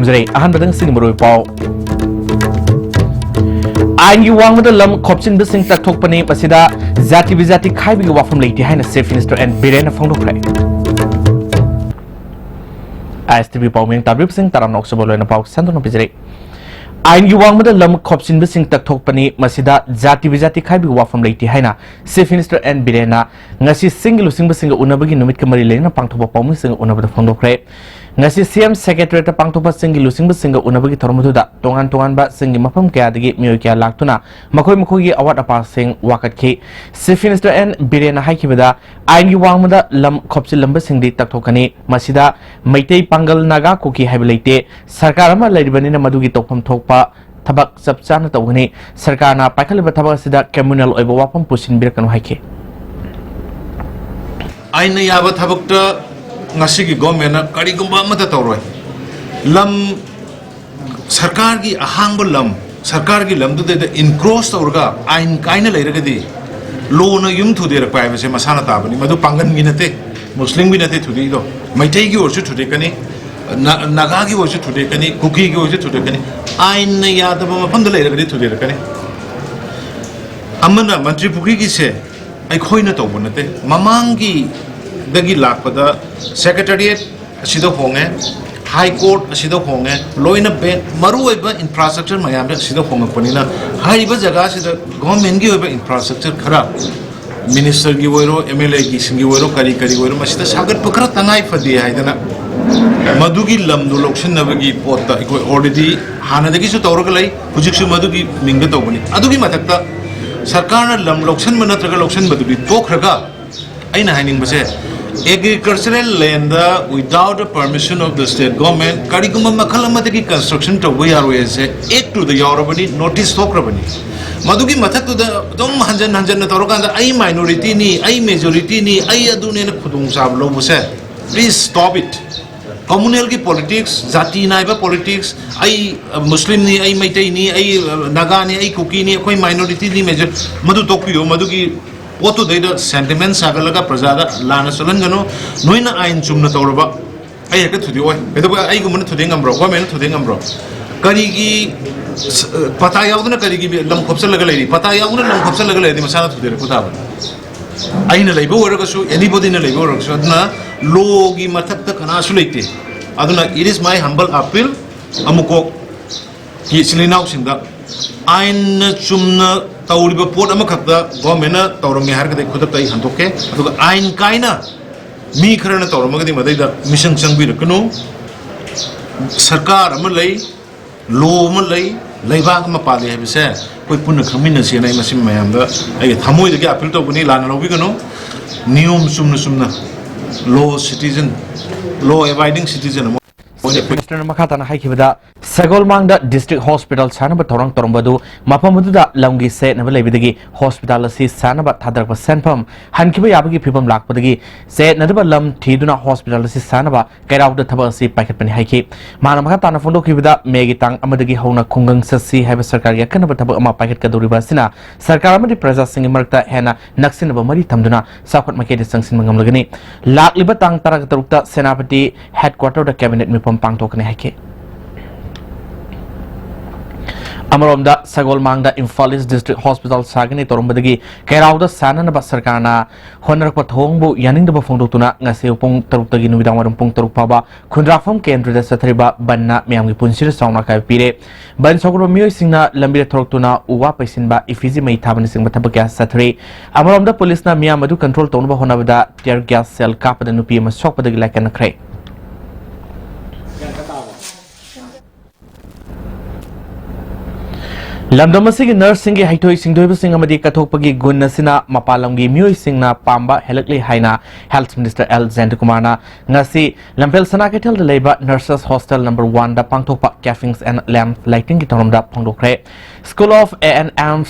Tamzare, Ahan Sing Muru Paul. Ain you wang with the lum copchin bising tak tokpani pasida Zati Vizati Kaibi Wafam Lady Hina Safe Minister and Birena Fondo Cray. As to be Pauming Tabipsing Taram Oxabolo and about Santon Pizere. Ain you wang with the lum copchin bising tak tokpani Masida Zati Vizati Kaibi Wafam Lady Hina Safe Minister and Birena Nasi single single unabagi numit Kamari Lena Pangtopa Pauming unab the Fondo Cray. Ngasi CM Secretary ta pangtopa singi lusing singa unabagi thormuda tongan ba singi mapam kya dagi miyo kya laktuna makoi makoi award apa sing wakat ke Chief Minister N Birena haikibada ain gi wangmada lam khopsi lamba singdi takthokani masida maitei pangal naga koki haibalite sarkar ama lairibani na madugi tokpam thokpa thabak sapchana tawgani sarkar na pakhaliba thabak sida communal oiba wapam pusin birakanu haike ain yaba thabakta ngasi ki government kari gumba mata tawroi lam sarkar ki ahang lam sarkar ki lam de encroach tawrga ain kaina leiraga di law na yum thu de ra pai se masana tabani madu pangan gi nate muslim gi nate thudi do maitai gi orchu thude kani naga gi orchu thude kani kuki gi orchu thude kani ain na yada ba mapam de leiraga di thude kani amana mantri pukri gi se ai khoina tawbu nate mamangi dagi lakpada secretariat asida honge high court asida honge loina ben maru oiba infrastructure mayam asida honge panina hariba jaga asida government gi oiba infrastructure khara minister gi oiro mla gi singi oiro kari oiro masida sagat pakra tangai fadi haidana madugi lamdu lokshin nabagi potta ikoi already hana dagi su tawraga lai hujiksu madugi mingga tawbani adugi matakta sarkar lam lokshin manatraga lokshin madugi tokhraga aina haining base agricultural land without the permission of the state government kariguma makhalamati construction to we are se ek to the yorobani notice tokrabani madugi mathak to the dom hanjan na torokanda ai minority ni ai majority ni ai adune na khudung sab lo buse please stop it communal ki politics jati naiba politics ai muslim ni ai maitai ni ai naga ni ai kuki ni koi minority ni major madu tokpiyo madugi Oto data sentiments agalaga prajada lana solangano noina ain chumna tawraba ai ka thudi oi edo ai gumna thudi ngambro government thudi ngambro kari gi pata yaudna kari gi lam khopsal laga lei pata yaudna lam khopsal laga lei masana thudi ko taba aina leibo waraga su anybody na leibo waraga su adna logi mathakta kana su leite aduna it is my humble appeal amuko ki silinau sinda ain chumna tawriba pot ama khakta government na tawrami har ka khudap tai hantoke aduga ain kaina mi kharana tawrama ga madai da mission changbi rakno sarkar ama lei law ama lei leibak ma pale ha bise koi punna khamina se nai masim mayam da ai thamoi da appeal to buni lana lobi gano niyom sumna law citizen law abiding citizen Minister Makatana Haikivada, Sagol Mangda District Hospital Sanaba Torang Torumbadu, Mapamuda Langi said Navalevidi Hospital Si Sanaba Tadarpa Sanpam, Hankiba Yabagi Pipam Lakpadagi, said Nadaba Lam Tiduna Hospital Si Sanaba, get out the Tabasi Packet Pen Haiki, Manamakatana Fondo Kivida, Megitang Amadagi Hona Kungang Sasi, have a Sarkaria Kanaba Packet Kaduribasina, Sarkaramadi Preza Singing Marta Hena, Naxinaba Mari Tamduna, Sakot Maketi Sansin Mangamagani, Lak Libatang Tarakta Senapati, headquarter of the cabinet Mipam Pangtokane Hake. Amaronda Sagol Mangda Infalis District Hospital Sagani Torumbadagi, Kerauda Sanan Basarkana, Honor Pathongbu, Yaning the Bafondutuna, Nasipung Tarutagi Nudaman Pung Tarupaba, Kundrafam Kendra Satriba, Banna, Miami Punsir Sauna Pire, Ban Sogro Musina, Lambira Tortuna, Uwapa Sinba, Ifizi May Tabanising Batabagas Satri, Amaronda Police na Miamadu control Tonba Honavada, tear gas cell cap and Nupi Masopadagi like an cray. Lamdamasi nursing gi haitoi singdoi sing amadi kathokpagi gunna sina mapalamgi myoi singna pamba helakli haina health minister L Zendukumarna ngasi lampel sana ketel de leba nurses hostel number 1 da pangthokpa caffings and lamp lighting gi toromda pangdokre school of A&M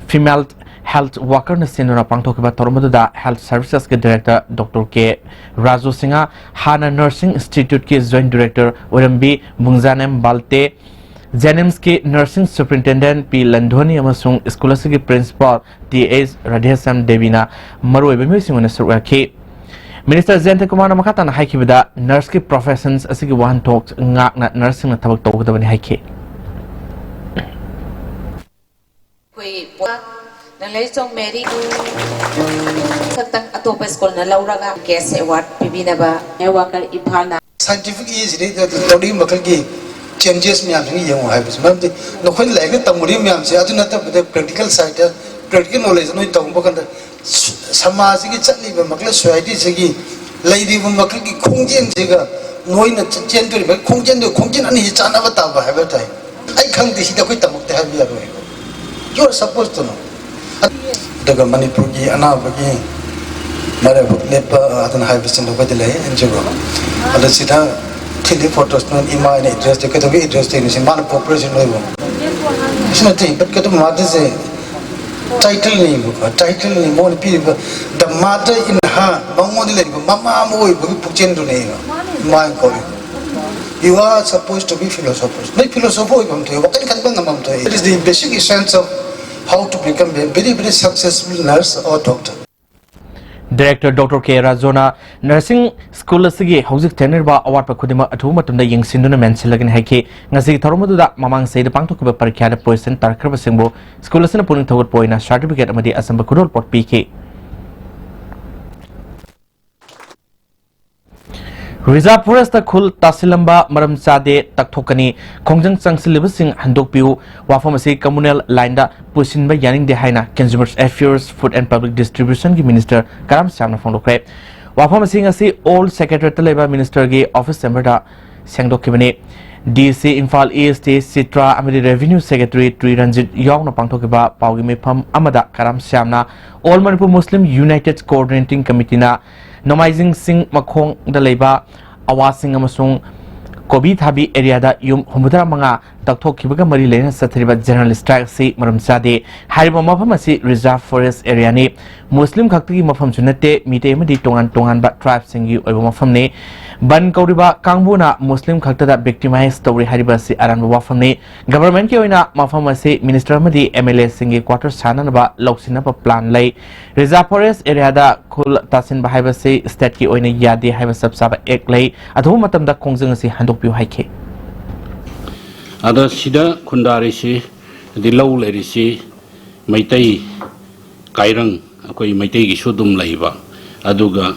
female health worker na sinuna pangthokba toromda da health services ke director Dr K Raju Singha Hana nursing institute ke joint director Orambi Bungzanem Balte Jenims के nursing superintendent P लंधोनी अमसुंग school के principal T S Radheshyam देवीना मरुएबे मिसिंगने सुरखी Minister Jayant Kumar Makatan Haikibida nurse ki professions asigi wahan talks ngak na nursing na tabak tawagdabani haiki. Nalaysong Mary Satang Atopa School na Lauraga Guest Award Pibinaba Ewakar Ipana Scientific is the Lodi Makagi changes me after young habits. No one like it, Tamurium, the practical side, practical knowledge, no Tombaka Samaziki Chani, Makla Swati Sigi, Lady Makaki Kunjan Ziga, knowing a gentle Kunjan, the Kunjan and his Chanavata have a time. I can't see the Witam to have you. You are supposed to know. The Manipuri Anabagi, Mara Nepa, Adan Harvest in the Vedele and Jiro. And the Sita Tilly photos, no Ima and address, the Katavi address in Man Population level. It's nothing, but Katamata say title name, more people. The mother in her, Mamma, Mamma, Puchin to name, my calling. You are supposed to be philosophers. Make philosopher, it is the basic essence of how to become a very, very successful nurse or doctor. Director Dr. K. Razona Nursing School asigi hauzik tenerba award pa khudima athu matumda yengsinduna mensilagan haiki ngasi tharumaduda mamang seida pangthokba parikya da poison tarkraba singbo school asina puning thogot poina certificate amadi asamba kudol pot pk Reserve Forest Khul Tasilamba Maram Sade Takthokani Kongjang Changsilibasing Handok Piu Wafamasi Communal Linda Pusinba Yaning de Haina Consumers Affairs Food and Public Distribution Ki Minister Karam Samna Fondokre Wafamasi Ngasi Old Secretary Labor Minister Gi Office Member Sangdok Kibane DC Infal East Citra Amidi Revenue Secretary Tri Ranjit Yong na Pangthokiba Paugi Mepam Amada Karam Samna All Manipur Muslim United Coordinating Committee na Nomaizing Sing Makong Daleba Awasing Amasung Kobi Thabi area da Yum Humudra Manga Taktok Kibaga Mari Lena Satriba General Strike Si Maram Sade Hariba Mafamasi Reserve Forest area ni Muslim Kakti Mafam Sunate Mite Madi Tongan Ba Tribe Singi Oba Mafamne Ban Kauriba Kangbuna Muslim Kakta victimized story Hariba Si Aran Wafamne Government Yoina Mafamasi Minister Madi MLA Singi Quarter Sananaba Loksinapa Plan Lay Reserve Forest area da Kul Tasin Bahaiba Si State Ki Oina Yadi Haiba Sabsaba Ek Lay Atu Matam da Kongjang Si Handok Piu Haike Ada sida kundari si di lau leri si maitai kairang akoi maitai gi sudum laiba aduga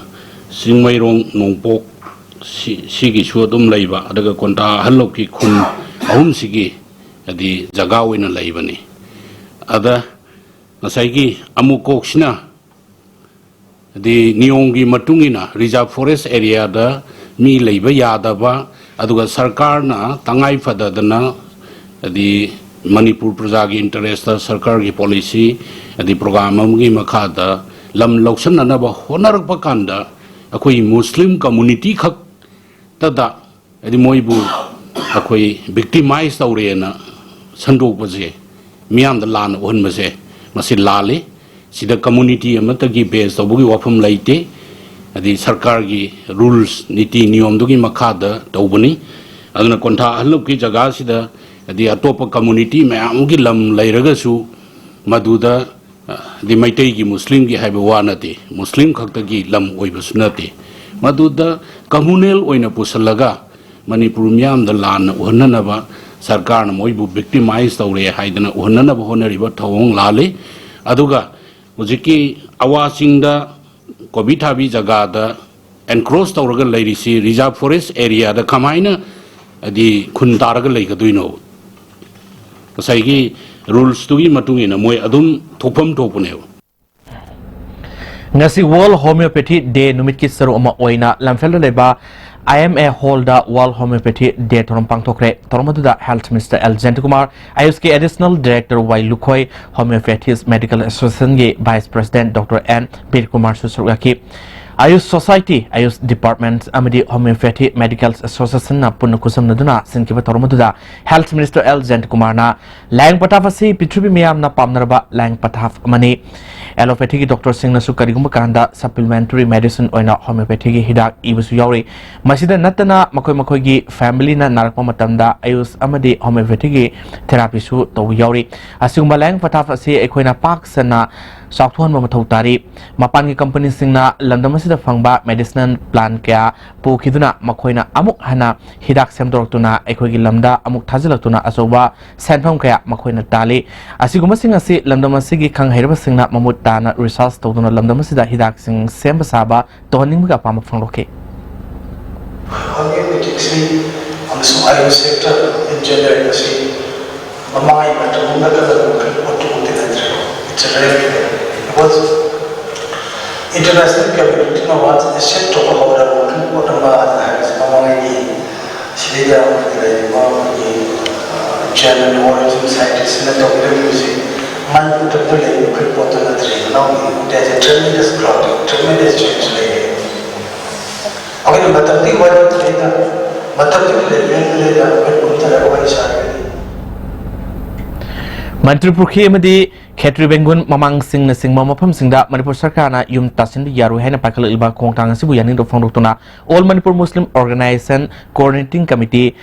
singmairong nongpok si gi sudum laiba adaga konta halok ki khun ahum sigi adi jaga oina laiba ni ada nasai gi amukok sina di niong gi matungina reserve forest area da mi laiba yada ba aduga sarkar na tangai fadadana di Manipur Prajagi interest sarkar ki policy di program gi makhada lam loksan na ba honar pakanda akoi muslim community khak tada di moibu akoi victimize tawre na sandok baje miam da lan on baje masi lale sida community amata gi base tabugi wafam laite adi sarkar gi rules niti niyom dugi makhada tawbani aduna konta haluk ki jaga sida adi atopa community mayam gi lam lairaga su maduda di maitai gi muslim gi haiba wanati muslim khakta gi lam oiba sunati maduda communal oina pusalaga manipur myam da lan ohana ba sarkar na moibu victimize tawre haidana ohana ba honariba thawong lale aduga ujiki awasing da Kobi Thabi jaga da encroach tawraga lairisi reserve forest area da kamaina di khundaraga laigaduino kasaigi rules tugi matungina moi adum thopam thopune Ngasi World Homeopathy Day numit ki saru ama oina lamfel leba IMA Hall da World Homeopathy Day thorom pangthokre toromadu da Health Minister L. Kumar IUSK Additional Director Y. Lukhoi Homeopathy Medical Association ge Vice President Dr. N. Bir Kumar Susurgaki Ayush Society Ayush Department amadi Homeopathy Medical Association na punna kusam naduna sinkiba toromadu da Health Minister L. Kumar na lang patafasi pitrubi miyam na pamnarba lang pataf mani Allopathy ki Dr. Singh nasu karigumba kanda supplementary medicine oina homeopathy ki hidak ibusu yauri masida natana makoi gi family na narakpa matamda ayus amadi homeopathy ki therapy su to yauri asungba lang pataf ase ekoina pak sana साउथवन मथौ तारी मपान की company सिंगना लंदम असिदा फंगबा medicinal plan क्या पुखिदुना मखोइना अमुक हना हिदाक सेमदोरतुना एखोगी lambda अमुक थाजिलतुना असोबा सेनफम क्या मखोइना ताली असिगुम सिंग असि लंदम असिगी खंग हेरब सिंगना ममुत ताना रिसर्च तौदुना लंदम असिदा हिदाक सिंग सेम साबा तोहनिंग palm फंगलोके sector in general industry, mamai matamunda kada pottu it's a rare because international community now wants a set to hold about what has mamai Syria German origin scientists in the doctor music man put up the label report on the train now there's a tremendous crowd tremendous change okay but the thing what Manipuri amadi Khetri Bengun mamang sing na sing mamapam singda Manipur sarkarna yum tasin yaru haina pakal ilba kongtang sibu yanin do fangdotuna All Manipur Muslim Organization Coordinating Committee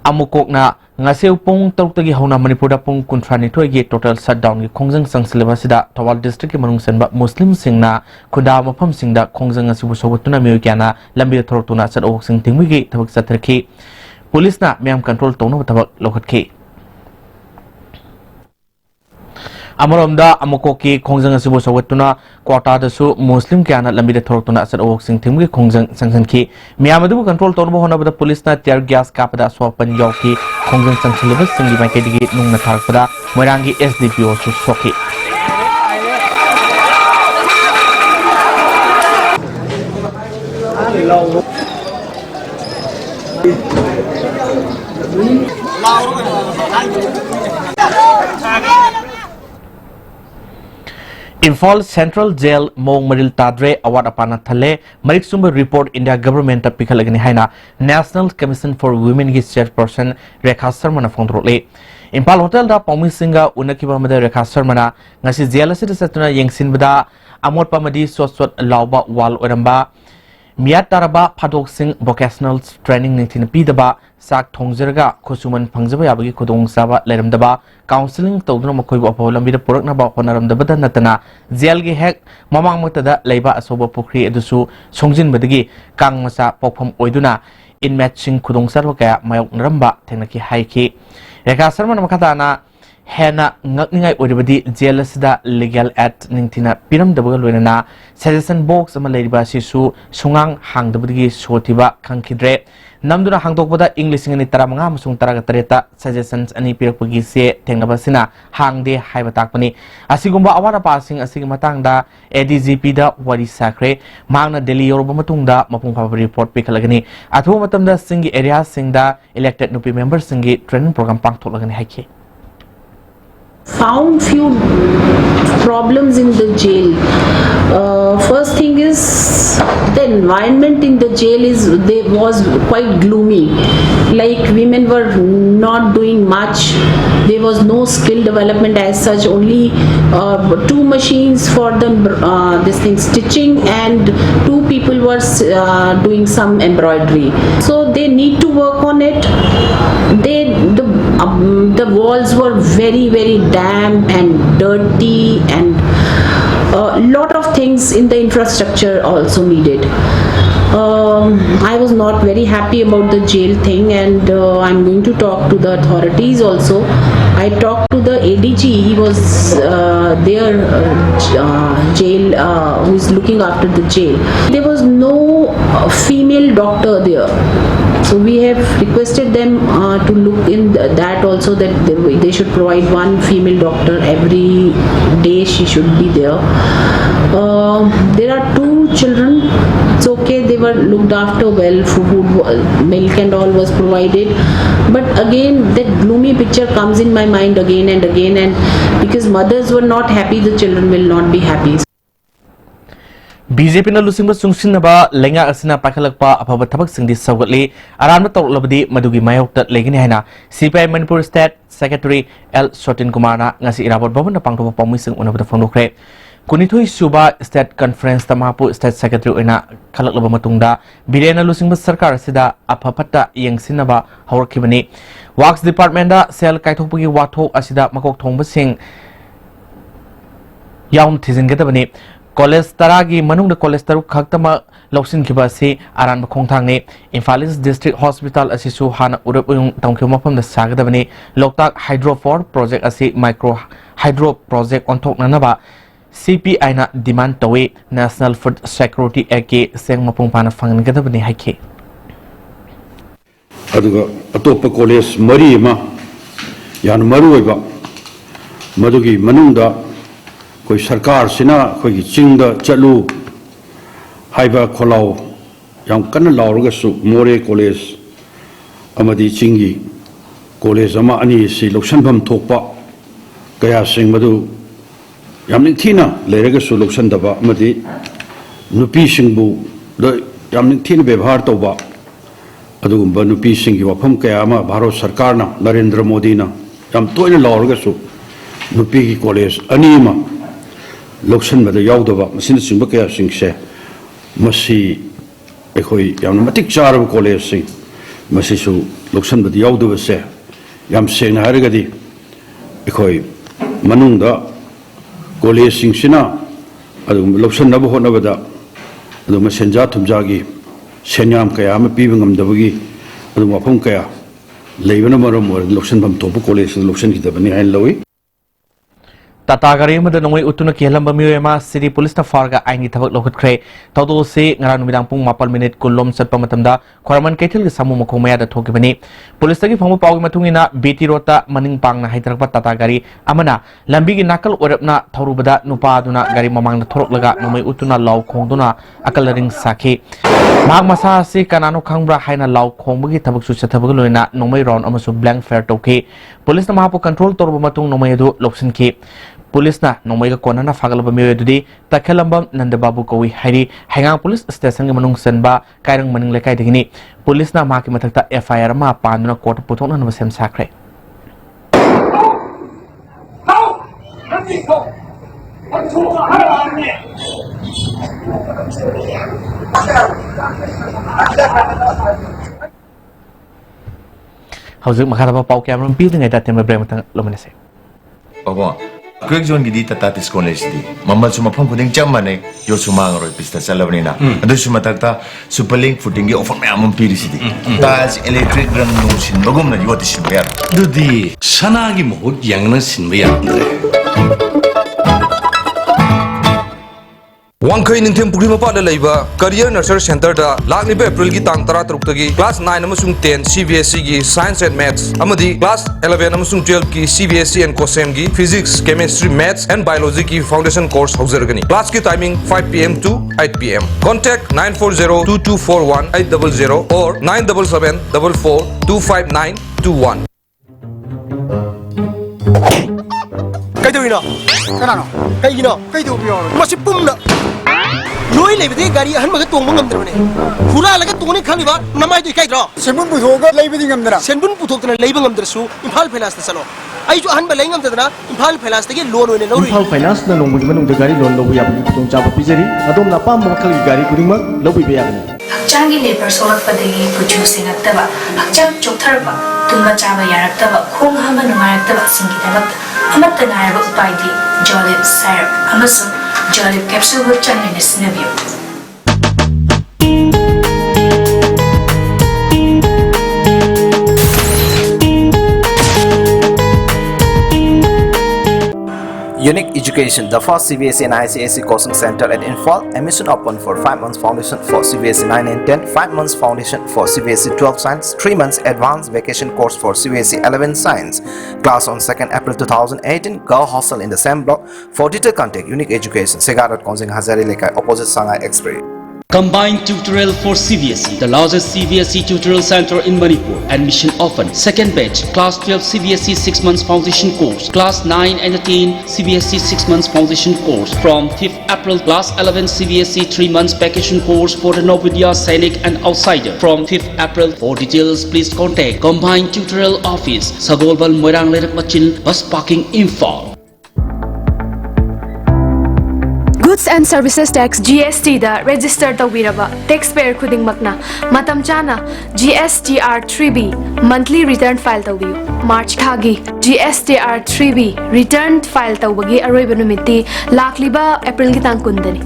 amukokna ngaseu pung taruktagi hauna Manipur da pung kuntrani toigi total shutdown gi khongjang sangsileba sida Thawal district ki manung senba Muslim singna khuda mapam singda khongjang asibu sawatuna miyokana lambi thorotuna sat ok sing tingwi gi thabak satrki police na myam control tawna thabak lokhatki Amoromda amukoki khongjang asibu sawatuna kwata dasu Muslim kyana lambi thorotuna sat ok sing tingwi khongjang sangsanki myamadu control tawna hona bada police na tear gas kapada sopan yauki khongjang sangsileba singi maikedi nungna tharpada moirangi SDPO su soki Imphal Central Jail Mong Maril Tadre Award Apana Thale Marik Sumba Report India Government Pikalagani Haina National Commission for Women His Chairperson Rekha Sharma Fondrole Imphal Hotel da Pomi Singa Unakiba Mada Rekha Sharma ngasi jail asida satuna yengsin bada amot pamadi sosot lauba wal oramba Miat Taraba Padok Singh Vocational Training Nitin Pidaba Sak Thongzerga Kosuman Pangzaba Yabagi Kodong Saba Leremdaba Counseling Toduna Makoibu Apolam Vida Puraknaba Honaramdabada Natana Zelgi Hek Mamang Matada Leba Asoba Pukri Edusu Songjin Badagi Kang Masa Popom Oiduna In Matching Kodong Sarvaka Mayok Ramba Tenaki Haiki Reka Sarman Makatana Hena ngakningai oribadi jail asida legal at ningtina piram dabaga loinana suggestion box ama leiba sisu sungang hangdabagi sotiba khangkhidre namduna hangdokbada english ngani taramanga amasung taraga tareta suggestions ani pirakpagi se tengnabasina hangde haiba takpani asigumba awara passing asigi matangda ADGP da wari sakre mangna delhi yoroba matungda mapung phaba report pikalagani athu matamda singi area singda elected nupi members singi training program pangtholagani haike Found few problems in the jail. First thing is the environment in the jail was quite gloomy. Like women were not doing much. There was no skill development as such. Only 2 machines for this thing stitching, and 2 people were doing some embroidery. So they need to work on it. The walls were very damp and dirty, and a lot of things in the infrastructure also needed. I was not very happy about the jail thing, and I'm going to talk to the authorities also. I talked to the ADG. He was there jail who is looking after the jail. There was no female doctor there. So we have requested them to look in that also, that they should provide 1 female doctor every day. She should be there. There are 2 children. It's okay, they were looked after well. Food, milk and all was provided. But again, that gloomy picture comes in my mind again and again, and because mothers were not happy, the children will not be happy. BJP na lusingba sungsinaba lenga asina pakalakpa apaba thabak singdi sawgatli aranba tawlabadi madugi mayokta legini haina CPI Manipur State Secretary L Sotin Kumar na ngasi irabot bhavan na pangthoba pawmi sing unabada phonokre kunithui suba State Conference tamapu State Secretary oina khalaklaba matungda birena lusingba sarkar sida apapata yengsinaba hawrkhibani Works Department da sel kaithokpagi wathok asida makok thongba sing yaun thizingadabani college taragi manungda college taruk khaktama loksin khiba se aran khongthang ne Imphal East District Hospital asisu hana urap yung tangkhiu mafam da sagadabani Loktak Hydro 4 project asi micro hydro project onthok nanaba CPI na demand tawe National Food Security Act seng mapung pana fangadabani haike aduga atopa college mari ma yan maru oiba madugi manungda koi sarkar sina koi chingda chalu haiba kholau yang kana lauraga su more college amadi chingi college ama ani si loksanbam thokpa kaya sing madu yamning thina leiraga su loksandaba amadi nupi singbu do yamning thina bebhar toba adugumba nupi singi wafam kaya ama bharat sarkar na Narendra Modi na yam toina lauraga su nupi ki college ani ma loksan mada yaudaba masin singba kaya singse masi ekhoi yam matik charab college sing masi su loksan mada yaudaba se yam seng haragadi ekhoi manungda college sing sina adum loksan nabu honabada adum senja thumjagi senyam kaya ama piba ngamdabagi adum wafam kaya leibana maram loksan bam topu college loksan kidabani hain lawi Tata gari mada nongoi utuna kihalam bamiyo ema city police na farga aingi thabak lokhat kre todo se ngara numidang pung 4 minute kulom satpa matamda khorman kethil samu mokhomaya da thokibani police tagi phamu pawgi mathungina BT rota maning pangna haitrakpa tata gari amana lambi gi nakal orapna thorubada nupa aduna gari mamangna thoroklaga nongoi utuna law khongduna akalaring sakhe mag masa se kanano khangbra haina law khongbagi thabak su chathabag loina nongoi round amasu blank fair tokhe police na mahapo control torba matung nongoi du loksin ke police na nongmai ka kona na fagal ba miyo dudi takhalambam nandababu kawi hairi hangang police station ga manung sanba kairang maning lekai dingini police na ma ki mathakta FIR ma panduna court puthona na sem sakre hauzik makara ba pau camera pi ngai da tema brem tang lomanase Opo, quick zone gidi tatatis college di. Mamal suma pang kuning jamane yo suma ngoro pista salabni na. Ado suma takta superlink footing gi offer me amon piri sidi. Tas electric rang no sin bagum na yoti sin ber. Dudi sanagi mohut yang na sinba yandre. Wangkai Ningthim Pukri Mapa Laiba Career Nurture Center da Lakni April gi tang tara truk tagi class 9 amasung 10 CBSE gi Science and Maths amadi class 11 amasung 12 gi CBSE and COSEM gi Physics, Chemistry, Maths and Biology gi Foundation course hausergani. Class ki timing 5 PM to 8 PM. Contact 940-2241-800 or 977-44-25921. Kaidawina? Kanano? Kaigino? Kaidaw biyo? Masipum na! Loi leibadi gari ahan maga tong mangam drone. Hura laga tong ni khali ba namai doi kai dro. Senbun puthoga leibadi ngam dra. Senbun puthokna leiba ngam drasu Imphal Finance ta salo. Ai jo ahan ba lei ngam dra Imphal Finance ta ge loan oine lori. Imphal Finance na nongbu manung de gari loan lobu yabni puthong chaba pijari adom na pam makal gari kuringma lobu be yagani. Hakchangi labor solak padagi puju singaktaba hakchang choktarba tumba chaba yaraktaba khong hama numayaktaba singi dabak amatta nairaba upaidi Jolib syrup amasung Jolib capsule with changin snabio. Unique Education, the first CBSE and ICSE coaching center at Imphal. Admission open for 5 months foundation for CBSE 9 and 10, 5 months foundation for CBSE 12 science, 3 months advanced vacation course for CBSE 11 science. Class on 2nd April 2018. Girl hostel in the same block. For detailed contact, Unique Education, Segarat Konjing Hazari Lekai, opposite Shanghai Express. Combined tutorial for CBSE, the largest CBSE tutorial center in Manipur. Admission open. Second batch, class 12 CBSE 6 months foundation course, class 9 and 10 CBSE 6 months foundation course. From 5th April, class 11 CBSE 3 months vacation course for the Novidya, Sainik and outsider. From 5th April, for details please contact Combined Tutorial Office, Sagolbal Moirang Lerak Machil, Bus Parking Imphal. Good Goods and Services Tax GST da register tawiraba taxpayer khuding makna matam chana GSTR 3B monthly return file tawiyu March thagi GSTR 3B return file tawagi aroiba numiti lakliba April gi tang kundani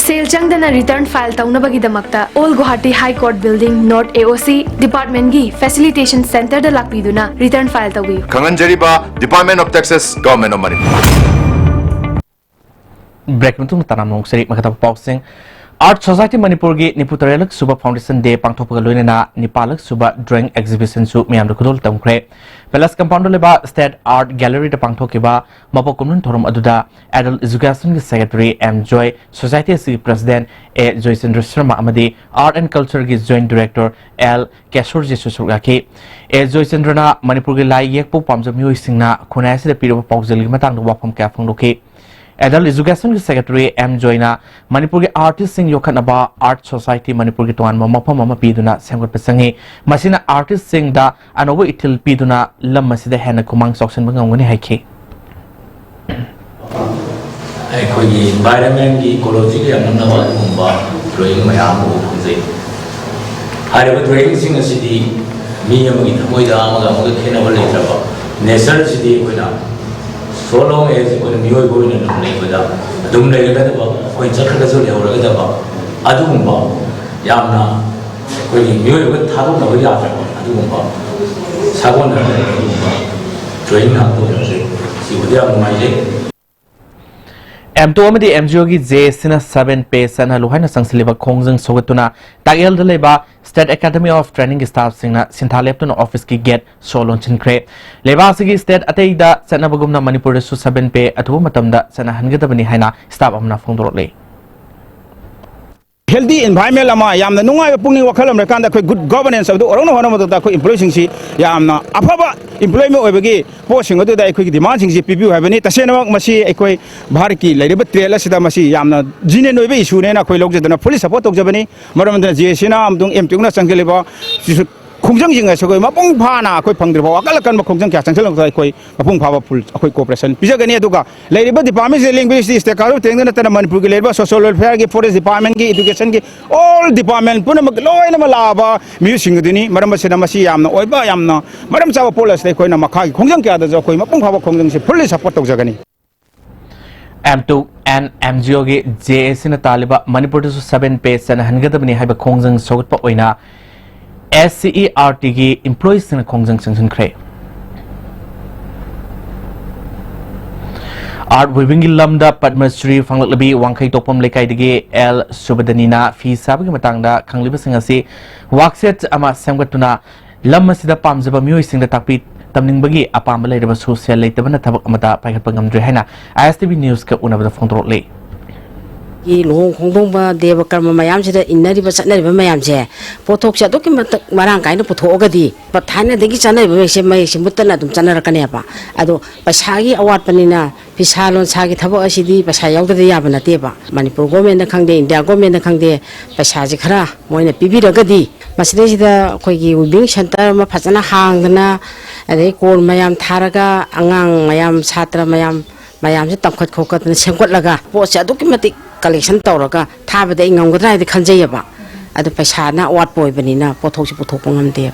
Sale changdana return file taunabagi damakta All Guwahati High Court Building North AOC Department gi Facilitation Center da lakpiduna return file tawiyu Kanganjariba Department of Taxes Government of Manipur. Break mentung tanam nong seri makata pausing Art Society Manipur gi Niputarelak Suba Foundation Day pangthopga loinena Nipalak Suba Drawing Exhibition su miyam da kudol tamkre Palace Compound leba State Art Gallery da pangthokiba mapokumnun thorum aduda Adult Education Secretary M Joy Society si President A Joychandra Sharma amadi Art and Culture gi Joint Director L Keshor ji susugaki A Joychandra na Manipur gi lai yekpo pamjam yoi singna khunai se da piroba paujali matang da wafam ka phangloki Adult Education Secretary M Joyna Manipur ki artist sing yokhanaba Art Society Manipur ki tuan mapam mama piduna semgot pesangi masina artist sing da anobo itil piduna lam masida hena kumang soksen bangangoni haiki ai environment ki ecology ki amna wa kumba drawing mayam ko khunjai hariba drawing sing asidi mi amagi thamoi da amaga khena wal letraba nature sidi koina so long as when you are going to play with them, don't let it go. When Chakras or Adumba, Yamna, when you are with Tadu Navaya, Adumba, Sabon, train up to see what they are my day. M2 amadi MGO gi J sina 7 pe sana luhaina sangsliba khongjang sogatuna tagel leba State Academy of Training Staff singna sinthaleptuna office ki gate solon chinkre leba sigi state ateida sanabagumna Manipur su 7 pe atu matamda sana hangadabani haina staff amna phongdorle healthy environment lama yamna nungai pungni wakalam rekanda koi good governance adu orona hona mata koi employee sing si yamna afaba employment oibagi posting adu da koi demand sing si pibu habani tasena masi koi bhar ki laiba trela sida masi yamna jine noibe issue ne na koi logjadana fully support tokjabani maramda jesina amdung emtungna sangeleba khongjang jinga sogoi mapung phana koi phangdriba akal kan ma khongjang kya changchal koi mapung phaba full koi cooperation bijagani aduga laiba department language is the karu tengna tana Manipur ki laiba social welfare ki forest department ki education ki all department puna loina malaba mi singdini maram sena masi yamna oiba yamna maram chawa police koi na makha khongjang kya da koi mapung phaba khongjang se fully support tokjagani M2 and MGO gi JS na taliba Manipur su 7 pe sana hangadabani haiba khongjang sogatpa oina SCERT gi employees in khongjang sanction kre Art weaving lamda Padma Shri Fanglaklabi Wangkai Topam Lekai digi L Subadanina fi sabagi matangda khangliba singasi workset ama semgatuna lam asida pamjaba mioi singda takpi tamningbagi apamba leiraba social leitabana thabak amata paikhatpa ngamdre haina ISTV news ka unabada phongdorle Luhong Hongdongba Deva Karma Mayam said in Nariba Sanari Mayamse, Potoxa document Maranka in Potogadi, but Hana de Gisana, May Simutana to Sanarakaneba, Ado, Pasagi Award Panina, Pisalon Sagi Tabo Asidi, Pasayal de Yabana Teba, Manipur Gomen the Kangde, India Gomen the Kangde, Pasajikara, Moina Pibi Gadi, Masida Kogi, Bing Shantama Pasana Hangana, and they call Mayam Taraga, Angang, Mayam Satra Mayam. Mayam se tamkhat khokat ne semkot laga post documentic collection tawraga thabada ingamgadra de khanjayaba adu paisa na award poi banina pothok se pothok ngamde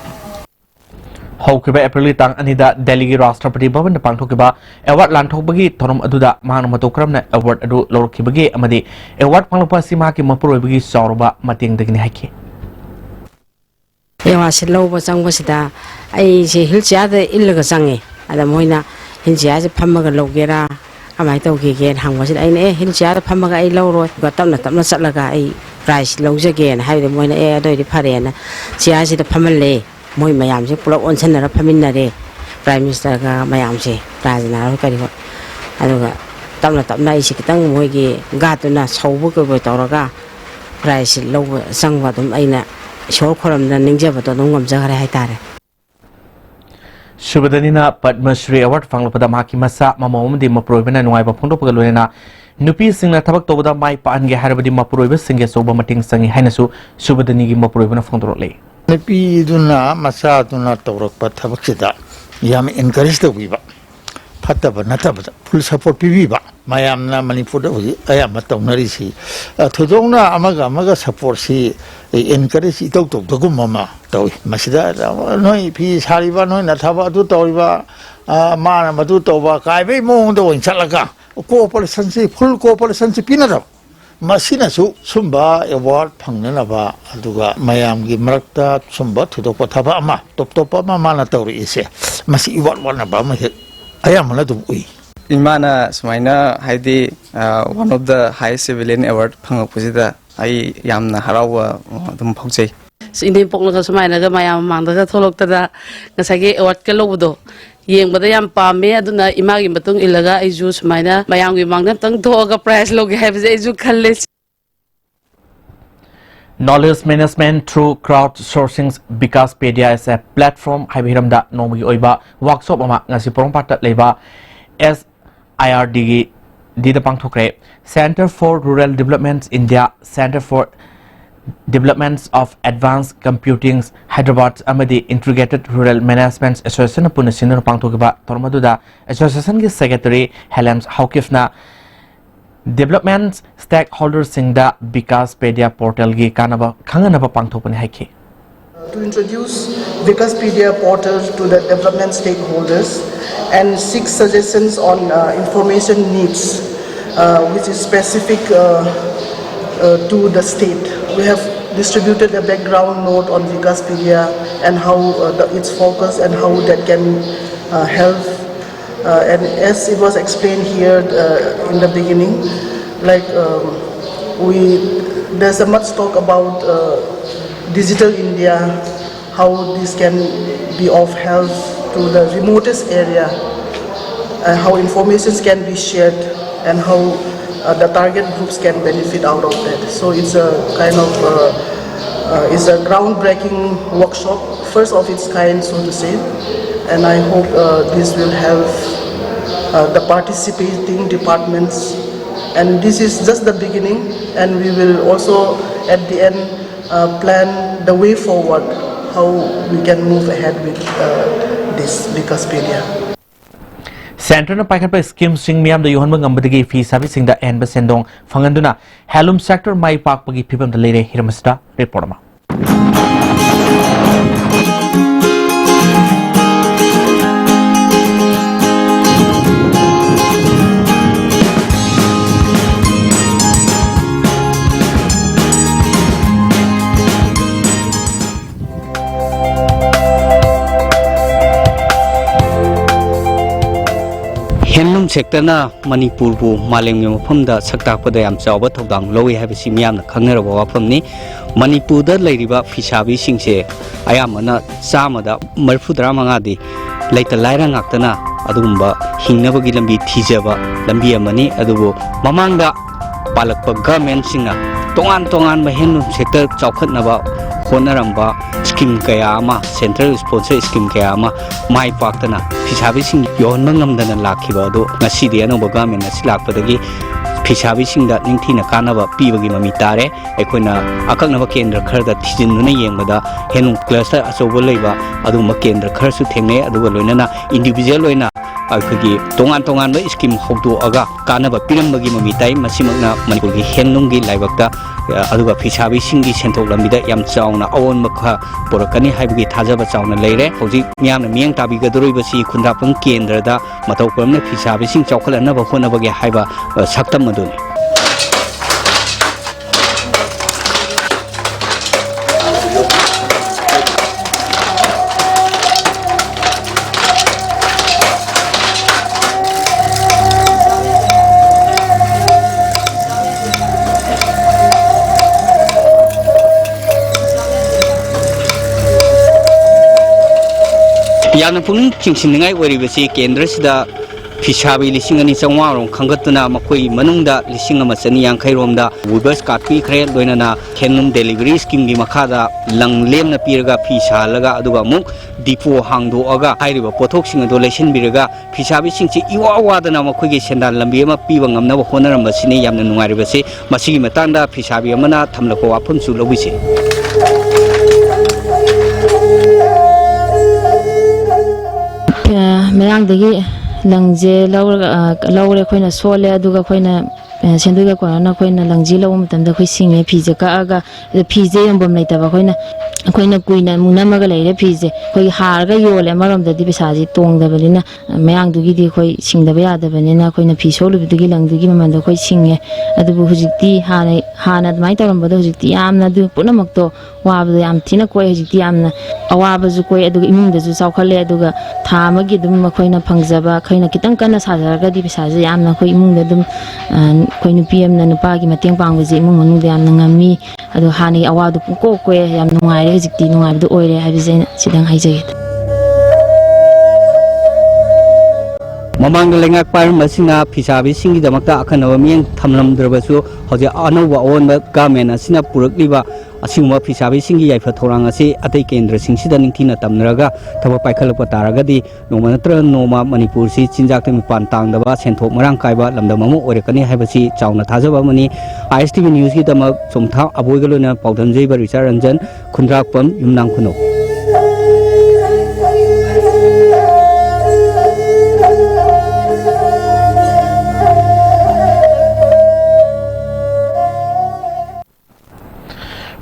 Hokriba April tang anida Delhi gi Rashtrapati Bhavan da pangthokiba award lanthokbagi thorom aduda mahang matokramna award adu lorkhibagi amadi award panglopa sima ki mapuroibagi sauroba mating dagni haiki Yawa se loba changba sida ai se hilcha da illaga change ada moina hilcha se phamaga logera amai tau ge gen hangwa sin ai ne hin sia da phamaga ai lo ro ga tamna satlaga ai price lo je gen hai de moina e doi di phare na sia si da phamalle moi mayam se pulak on san na phamin na re prime minister ga mayam se rajna ro kari ho aduga tamna ai si kitang moi ge ga tu na saubu ko bo tawraga price lo sangwa dum ai na shor khoram na ningja ba to dum ngam ja hai tare Subadanina Padma Shri Award Fanglopada Maki Masa Mamamdi Maproibana Nuaiba Pondopagaloena Nupi Singna Tabak Toda Mai Pange Harabadi Maproiba Singa Soba Mating Sangi Hanasu Subadani Maproibana Fondrole. Nupi Duna Masa Duna Torok Patabakida Yam encouraged the Viva Pataba Natabata full support Piviba mayamna Manipur da huji ayam tawnari si thudongna amaga support si encourage itok tok dogum mama tawi masida noi phi sariba noi na thaba du tawiba mana madu toba kai be mong do in chalaka cooperation si full cooperation si pinara masina su sumba award phangnana ba aduga mayam gi marakta sumba thudok thaba ama top ama mana tawri ise masi iwat wana ba ma ayam na dum ui Imana Sumaina Haidi, one of the highest civilian award Pangapusida, I Yamna Harawa, Dumpokse. Hindi Pokno Sumaina, Mayam Manda, Tolokta, Nasagi, what Kalodo. Yang Badayam Pame, Aduna Imagi Batung Ilaga, Ijus Mina, Mayangi Mangam, Toga Price Log have Eju Kalis. Knowledge management through crowdsourcing Bikaspedia is a platform Habiramda Nomi Oiba, workshop Ama Nasipong Pata Leva, SIRD Dida Pangthokre, Center for Rural Development India, Center for Developments of Advanced Computing Hyderabad Amadi Integrated Rural Management Association Punasinur Pangthokiba Tormaduda Association ki Secretary Helms Haukifna Development Stakeholders Singda Bikaspedia Portal gi Kanaba Kanganaba Pangthopani Haiki. To introduce Bikaspedia portal to the development stakeholders and seek suggestions on information needs which is specific to the state. We have distributed a background note on Bikaspedia and how its focus and how that can help. And as it was explained here in the beginning, like there's a much talk about Digital India, how this can be of help to the remotest area, how information can be shared, and how the target groups can benefit out of that. So it's a kind of it's a groundbreaking workshop, first of its kind, so to say, and I hope this will help the participating departments. And this is just the beginning, and we will also at the end plan the way forward, how we can move ahead with this Bikaspedia. Center na Paikapa scheme sing miam the Yohan Mangambadi fee servicing the end Basendong Fanganduna, Halum sector my park pagi people the lady Hiramasta reportama. Handloom sector na Manipur bu maleng mafam da sakta pada yam chawba thodang loi habisi miyam na khangnara ba wafam ni Manipur da leiriba fisabi singse ayamana chama da marfudra manga di laita laira ngaktana adugumba hingnabagi lambi thijaba lambi amani adubu mamangda palakpa government singa tongan ma handloom sector chawkhatnaba honaramba scheme kaya ama central sponsor scheme kaya ama mai paktana fisabi sing yon mangamdana lakhiba do ngasi de no government na silakpadagi fisabi sing da ningthina kanaba pibagi mami tare ekoina akaknaba kendra kharda thijinuna yengmada henu cluster asobo leiba adu ma kendra kharsu thengne adu loinana individual loina akhagi tongan ba scheme haudo aga kanaba pirambagi mami tai masimakna Manipur gi henlung gi laibakta aduga fisabi singi senthok lambida yam chauna awon makha porakani haibagi thajaba chauna leire hoji miyamna miyang tabi gadoroi basi khundapang kendra da matau pamna fisabi sing chawkhalana ba khona bagi haiba saktam maduni Yang pun cincin dengan waribasi kendra sida fisabi lising ani changwarong khangatuna makoi manungda lising amasani yang khairomda wibers katpi khre loinana khenum delivery scheme gi makhada langlem na piraga fisalaga aduga muk dipo hangdo aga hairiba pothok sing ado lesin biraga fisabi singchi iwa wadana makoi gi sendal lambi ma piba ngamna honaram basini yamna nungaribasi masigi matanda fisabi amana thamlako wafum chu lobisi mayang degi ꯂꯪꯁꯦ ꯂꯧꯔꯦ ꯑꯩꯈꯣꯏꯅ ꯁꯣꯜꯂꯦ ꯑꯗꯨꯒ ꯑꯩꯈꯣꯏꯅ ꯁꯦꯟꯗꯣꯏꯒ ꯀꯣꯟꯅꯅ ꯑꯩꯈꯣꯏꯅ ꯂꯪꯁꯤ ꯂꯧꯕ ꯃꯇꯝꯗ ꯑꯩꯈꯣꯏ ꯁꯤꯡꯉꯦ ꯐꯤꯁꯦ ꯀꯛꯑꯒ ꯐꯤꯁꯦ ꯌꯣꯟꯐꯝ ꯂꯩꯇꯕ ꯑꯩꯈꯣꯏꯅ ꯀꯨꯏꯅ ꯅꯝꯃꯒ ꯂꯩꯔꯦ ꯐꯤꯁꯦ ꯑꯩꯈꯣꯏꯒꯤ ꯍꯥꯔꯒ ꯌꯣꯜꯂꯦ ꯑꯃꯔꯣꯝꯗꯗꯤ ꯄꯩꯁꯥꯁꯤ ꯇꯣꯡꯗꯕꯅꯤꯅ ꯃꯌꯥꯡꯗꯨꯒꯤꯗꯤ ꯑꯩꯈꯣꯏ ꯁꯤꯡꯗꯕ ꯌꯥꯗꯕꯅꯤꯅ ꯑꯩꯈꯣꯏꯅ ꯐꯤ ꯁꯣꯜꯂꯨꯕꯗꯨꯒꯤ ꯂꯪꯗꯨꯒꯤ ꯃꯃꯜꯗꯣ ꯑꯩꯈꯣꯏ ꯁꯤꯡꯉꯦ ꯑꯗꯨꯕꯨ ꯍꯧꯖꯤꯛꯇꯤ ꯍꯥꯟꯅ ꯑꯗꯨꯃꯥꯏꯅ ꯇꯧꯔꯝꯕꯗꯣ ꯍꯧꯖꯤꯛꯇꯤ ꯌꯥꯝꯅ ꯑꯗꯨ ꯄꯨꯝꯅꯃꯛꯇꯣ ꯋꯥꯕꯗꯣ ꯌꯥꯝ ꯊꯤꯅ ꯀꯣꯏ ꯍꯧꯖꯤꯛꯇꯤ ꯌꯥꯝꯅ ꯑꯋꯥꯕꯁꯨ ꯀꯣꯏ ꯑꯗꯨꯒ ꯏꯃꯨꯡꯗꯁꯨ ꯆꯥꯎꯈꯠꯂꯦ ꯑꯗꯨꯒ ꯊꯥ ꯑꯃꯒꯤ ꯑꯗꯨꯝ ꯑꯩꯈꯣꯏꯅ ꯐꯪꯖꯕ ꯑꯩꯈꯣꯏꯅ ꯈꯤꯇꯪ ꯀꯟꯅ ꯁꯥꯖꯔꯒꯗꯤ ꯄꯩꯁꯥꯁꯦ ꯌꯥꯝꯅ ꯑꯩꯈꯣꯏ ꯏꯃꯨꯡꯗ ꯑꯗꯨꯝ ꯑꯩꯈꯣꯏ ꯅꯨꯄꯤ ꯑꯃꯅ ꯅꯨꯄꯥꯒꯤ ꯃꯇꯦꯡ ꯄꯥꯡꯕꯁꯦ ꯏꯃꯨꯡ ꯃꯅꯨꯡꯗ ꯌꯥꯝꯅ ꯉꯝꯃꯤ ꯑꯗꯣ ꯍꯥꯟꯅꯒꯤ ꯑꯋꯥꯕꯗꯣ ꯄꯨꯡꯀꯣꯛ ꯀꯣꯛꯑꯦ ꯌꯥꯝ ꯅꯨꯡꯉꯥꯏꯔꯦ ꯍꯧꯖꯤꯛꯇꯤ ꯅꯨꯡꯉꯥꯏꯕꯗꯣ ꯑꯣꯏꯔꯦ ꯍꯥꯏꯕꯁꯦ ꯑꯩꯅ ꯁꯤꯗꯪ ꯍꯥꯏꯖꯒꯦ ꯃꯃꯥꯡꯗ ꯂꯩꯉꯥꯛ ꯄꯥꯏꯔꯝꯕꯁꯤꯡꯅ ꯐꯤꯁꯥꯕꯤꯁꯤꯡꯒꯤꯗꯃꯛꯇ ꯑꯈꯟꯅꯕ ꯃꯤꯠꯌꯦꯡ ꯊꯝꯂꯝꯗ꯭ꯔꯕꯁꯨ ꯍꯧꯖꯤꯛ ꯑꯅꯧꯕ ꯑꯑꯣꯟꯕ ꯒꯚꯔꯟꯃꯦꯟꯠ ꯑꯁꯤꯅ ꯄꯨꯔꯛꯂꯤꯕ ꯑꯁꯤꯒꯨꯝꯕ ꯐꯤꯁꯥꯕꯤꯁꯤꯡꯒꯤ ꯌꯥꯏꯐ ꯊꯧꯔꯥꯡ ꯑꯁꯤ ꯑꯇꯩ ꯀꯦꯟꯗ꯭ꯔꯁꯤꯡꯁꯤꯗ ꯅꯤꯡꯊꯤꯅ ꯇꯝꯅꯔꯒ ꯊꯕꯛ ꯄꯥꯏꯈꯠꯂꯛꯄ ꯇꯥꯔꯒꯗꯤ ꯅꯣꯡꯃ ꯅꯠꯇ꯭ꯔꯒ ꯅꯣꯡꯃ ꯃꯅꯤꯄꯨꯔꯁꯤ ꯆꯤꯟꯖꯥꯛꯇ ꯃꯤꯄꯥꯟ ꯇꯥꯡꯗꯕ ꯁꯦꯟꯊꯣꯛ ꯃꯔꯥꯡ ꯀꯥꯏꯕ ꯂꯝꯗꯝ ꯑꯃ ꯑꯣꯏꯔꯛꯀꯅꯤ ꯍꯥꯏꯕꯁꯤ ꯆꯥꯎꯅ ꯊꯥꯖꯕ ꯑꯃꯅꯤ ISTV ꯅ꯭ꯌꯨꯁꯀꯤꯗꯃꯛ ꯆꯨꯝꯊꯥ ꯑꯕꯣꯏꯒ ꯂꯣꯏꯅꯅ ꯄꯥꯎꯗꯝꯖꯩꯕ ꯔꯤꯆꯥꯔꯗ ꯔꯟꯖꯟ ꯈꯨꯟꯗ꯭ꯔꯥꯛꯄꯝ Yumnam ꯈꯨꯅꯧ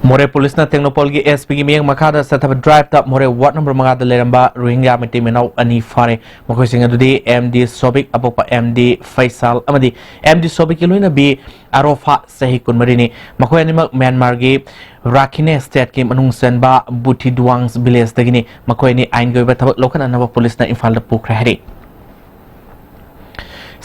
More police na Technopol gi SP gi miyang makada sa thaba drive ta more ward number mga daleramba Rohingya miti menaw ani fare makoy singa dudi MD Sobik apopa MD Faisal amadi MD Sobik iloina bi arofa sahi kunmarini makoy animak Myanmar gi Rakhine state ki manung senba Buti Duangs village dagini makoy ni ain goiba thaba lokan anaba police na Imphal da pukra hari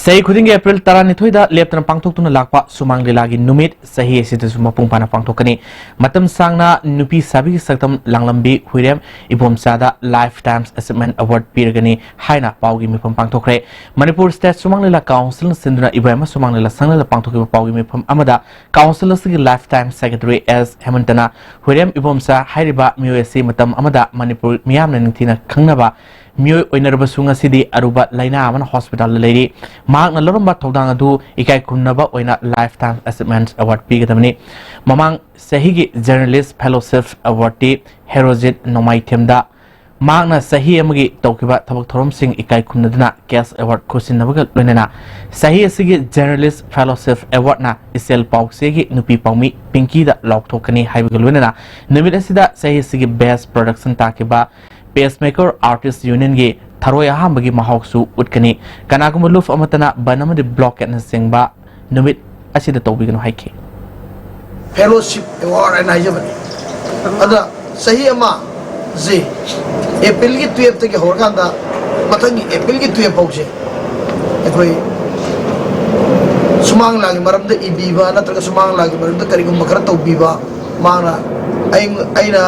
Sahi khuding April tarani thoida leptana pangthok tuna lakpa sumang lilagi numit sahi asita suma pungpana pangthokani matam sangna nupi sabi saktam langlambi huirem ibom sada lifetime achievement award pirgani haina paugi mifam pangthokre Manipur state sumang lila council sinduna ibema sumang lila sangla pangthoki paugi mifam amada council sigi lifetime secretary as hemantana huirem ibom sa hairiba miosi matam amada Manipur miyamna ningthina khangnaba Mio oinarba sunga sidi aruba laina aman hospital lady Mark na loromba todang adu ikai kunnaba oina lifetime achievement award pigadamni mamang sahigi journalist fellowship award ti herojit nomai themda Mark na sahi amagi tawkiba thabak thorom sing ikai kunnaduna case award khusinnabaga loinana sahi asigi journalist fellowship award na isel pauksegi nupi paumi pinki da lokthokani haibaga loinana numit asida sahi asigi best production takiba Pacemaker Artist Union gi tharoi aham bagi mahoksu utkani kanagum luf amatana banamadi block na singba numit asida tawbigano haike fellowship award and ajabani ada sahi ama je April gi 12 take horkanda mathangi April gi 12 pause ekoi sumang lagi maramda ibiba natraga sumang lagi maramda karigum makara tawbiba mangna aina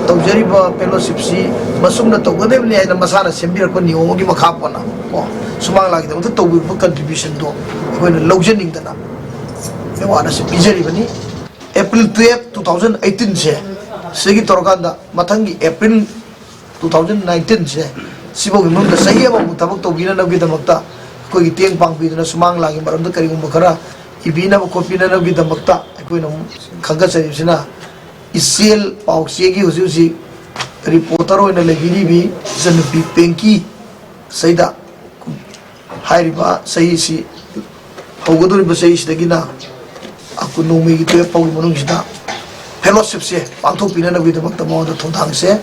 tawjariba fellowship si masumna tawgadebni aina masana sembir ko niyogi makhapana ko sumang lagi da tawbi contribution do koina lawjening dana me wana se bijari bani April 12 2018 se segi torganda mathangi April 2019 se sibo gi mumda sahi aba mutabak tawbina nabgi damakta ko gi teng pangbi dana sumang lagi maramda karigum makara ibina ko pina nabgi damakta koina khanga sina Isiel pauksiegi usi reporter oina legiri bi zanupi penki saida hairiba sahi si haugadori ba sahi sidagina aku nomi gitu paul manung sida fellowship se pangthok pina na bidamak tamo da thondang se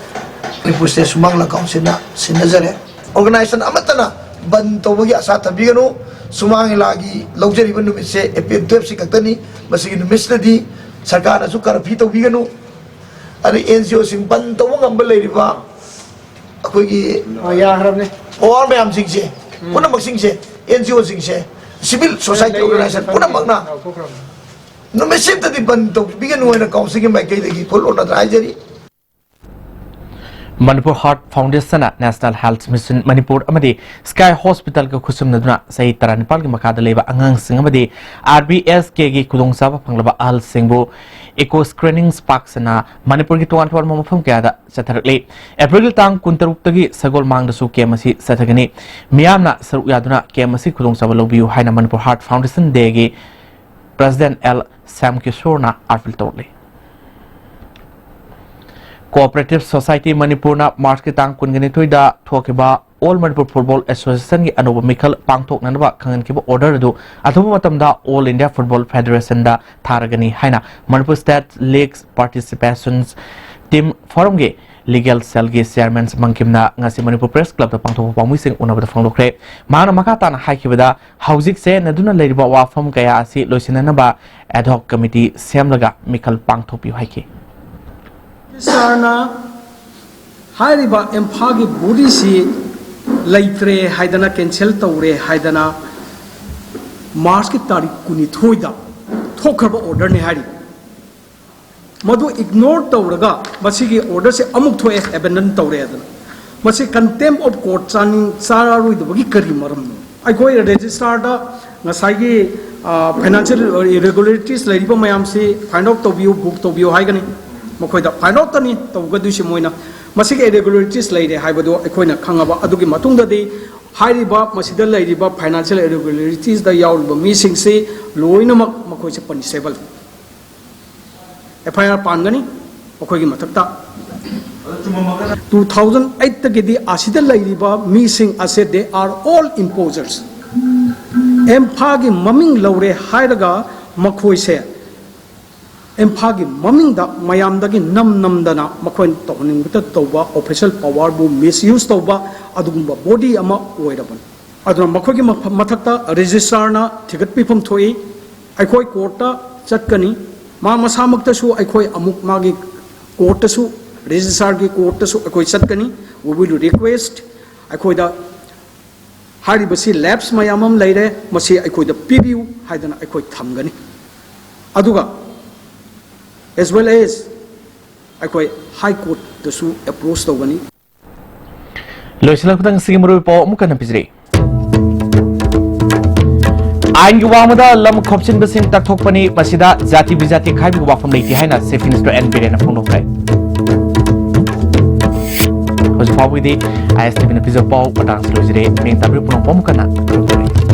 Manipur state sumang la council na sinajare organization amatana ban tawagi asa tabigano sumang lagi lawjari ban numit se epep 12 sikaktani masigi numisna di sarkar asu kar phi tawbiganu ari NGO sing ban taw ngam balai riba akogi ya harabne or mayam sing se puna maksing se NGO sing se civil society organization puna magna no mesip tadi ban taw biganu na council gi mai kai lagi full on advisory Manipur Heart Foundation National Health Mission Manipur amadi Sky Hospital ka khusum naduna sahi taranipal gi makada leba angang sing amadi RBS ke gi kudong saba panglaba al singbu eco screening spark sana Manipur gi tuan tuan mafam kya da satharakli April tang kuntaruk tagi sagol mang da su ke masi sathagani miyamna saru yaduna ke masi kudong saba lobiu haina Manipur Heart Foundation de gi President L Sam Kishore na arfil tawli Cooperative Society Manipur na March ki tang kun gani thoida thokiba All Manipur Football Association की अनोब मिखल पांगथोक ननबा खंगन के order दो अथवा मतमदा All India Football Federation दा थारगनी हैना Manipur State Leagues Participations Team Forum के Legal Cell के Chairman मंकिमना ngasi Manipur Press Club दा पांगथोक पामुइसिंग उनबदा फोंदोखरे माना मकाताना हाइकिबदा हाउजिक से नदुना लेरिबा वाफम कया आसी लोइसिननबा ad hoc committee सेमलगा मिखल पांगथोक हाइकी सरना हाइरिबा एम्फागी बॉडी सी लैत्रे हाइदना कैंसिल तौरे हाइदना मार्च की तारीख कुनिथोइदा थोखरबा ऑर्डर ने हारि मधु इग्नोर तौरगा मसीगी ऑर्डर से अमुक थोए एबेंडन तौरे अदना मसी कंटेम्प ऑफ कोर्ट चानी सारा रुइदबगी करी मरम अखोय रजिस्ट्रार दा ngसाigi फाइनेंशियल इरेगुलरिटीज लैरिबा मयाम से फाइंड आउट तौबियो बुक तौबियो हाइगनी मखोइदा फाइंड आउट तनी तौगदुसि मोइना मसीगे इरेगुलरिटीज लैरे हाइबदो अखोइना खंगाबा अदुगी मतुंगददी हाइरिबा मसीदा लैरिबा फाइनेंशियल इरेगुलरिटीज दा याउरिबा मीसिंगसे लोइनमक मखोइसे पनिशेबल एफआईआर पानगनी मखोइगी मथक्ता 2008 तगेदी आसिदा लैरिबा मीसिंग असे दे आर ऑल इम्पोजर्स एम्फागी ममिंग लौरे हाइरगा मखोइसे एम्फागी ममिंग दा मयामदगी नमदना मखोइन तौनिंगबता तौबा ऑफिशियल पावर बु मिसयूज तौबा अदुगुंबा बॉडी अमा ओइरबन अदुना मखोगी मथक्ता रजिस्ट्रारना थिगत पिफम थोई अखोय कोर्टा चटकनी मा मसामक्तसु अखोय अमुक मागी कोर्टसु रजिस्ट्रार की कोर्टसु अखोय चटकनी वी विल रिक्वेस्ट अखोयदा हारिबसी लैब्स मयामम लैरे मसी अखोयदा पिबियु हाइदना अखोय थमगनी अदुगा as well as अखोय हाई कोर्ट दसु अप्रोच तौगनी लोइसलखदंग सिगिमरु पो मुकन पिजरे आइन की वामदा लम खोपसिन बसिंग तकथोकपनी मसिदा जाति बिजाति खाइबि वाफम लेति हाइना चीफ मिनिस्टर एन बिरेन फोंदोखै होज फावुदी आईएसटीवी न पिजो पाउ पटांस लोइजरे मेंग ताब्रि पुनो पोमकना